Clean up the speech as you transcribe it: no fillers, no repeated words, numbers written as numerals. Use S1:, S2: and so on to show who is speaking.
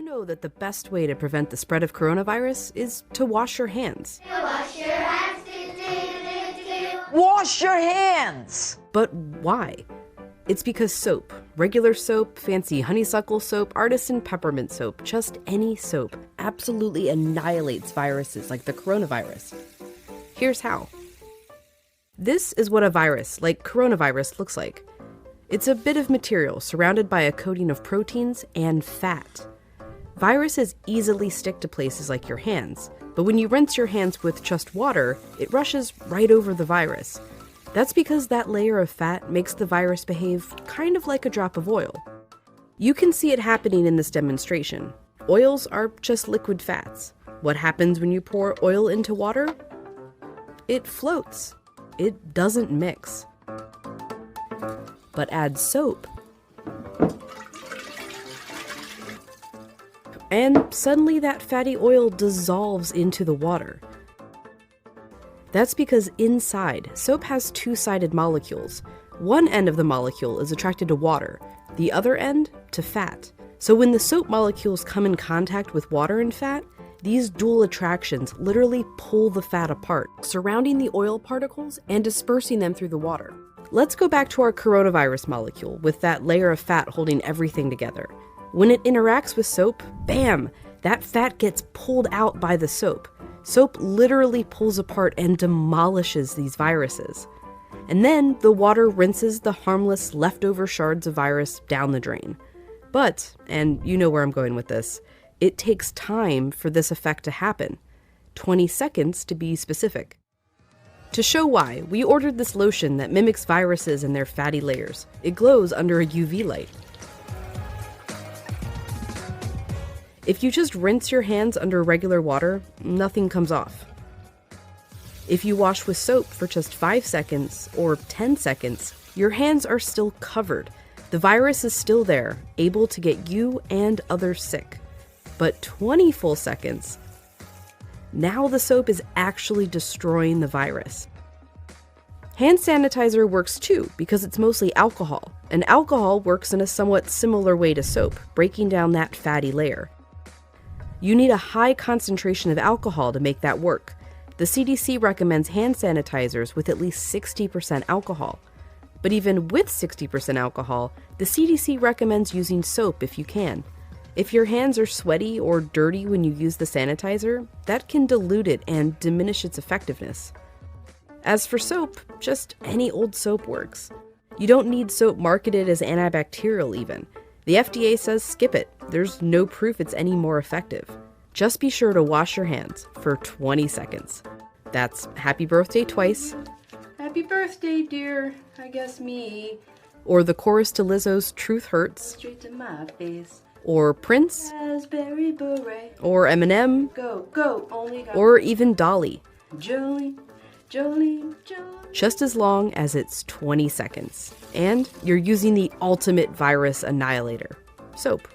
S1: know that the best way to prevent the spread of coronavirus is to wash your hands.
S2: Wash your hands.
S3: Wash your hands!
S1: But why? It's because soap, regular soap, fancy honeysuckle soap, artisan peppermint soap, just any soap, absolutely annihilates viruses like the coronavirus. Here's how. This is what a virus, like coronavirus, looks like. It's a bit of material surrounded by a coating of proteins and fat. Viruses easily stick to places like your hands, but when you rinse your hands with just water, it rushes right over the virus. That's because that layer of fat makes the virus behave kind of like a drop of oil. You can see it happening in this demonstration. Oils are just liquid fats. What happens when you pour oil into water? It floats. It doesn't mix. But add soap, and suddenly that fatty oil dissolves into the water. That's because inside, soap has two-sided molecules. One end of the molecule is attracted to water, the other end to fat. So when the soap molecules come in contact with water and fat, these dual attractions literally pull the fat apart, surrounding the oil particles and dispersing them through the water. Let's go back to our coronavirus molecule with that layer of fat holding everything together. When it interacts with soap, bam, that fat gets pulled out by the soap. Soap literally pulls apart and demolishes these viruses. And then the water rinses the harmless leftover shards of virus down the drain. But, and you know where I'm going with this, it takes time for this effect to happen. 20 seconds to be specific. To show why, we ordered this lotion that mimics viruses and their fatty layers. It glows under a UV light. If you just rinse your hands under regular water, nothing comes off. If you wash with soap for just 5 seconds or 10 seconds, your hands are still covered. The virus is still there, able to get you and others sick. But 20 full seconds, now the soap is actually destroying the virus. Hand sanitizer works too because it's mostly alcohol, and alcohol works in a somewhat similar way to soap, breaking down that fatty layer. You need a high concentration of alcohol to make that work. The CDC recommends hand sanitizers with at least 60% alcohol. But even with 60% alcohol, the CDC recommends using soap if you can. If your hands are sweaty or dirty when you use the sanitizer, that can dilute it and diminish its effectiveness. As for soap, just any old soap works. You don't need soap marketed as antibacterial even. The FDA says skip it. There's no proof it's any more effective. Just be sure to wash your hands for 20 seconds. That's happy birthday twice.
S4: Happy birthday, dear. I guess me.
S1: Or the chorus to Lizzo's Truth Hurts.
S4: Straight to my face.
S1: Or Prince.
S4: Raspberry beret.
S1: Or Eminem.
S4: Go, go, only go.
S1: Or even Dolly.
S4: Jolene, Jolene, Jolene.
S1: Just as long as it's 20 seconds. And you're using the ultimate virus annihilator, soap.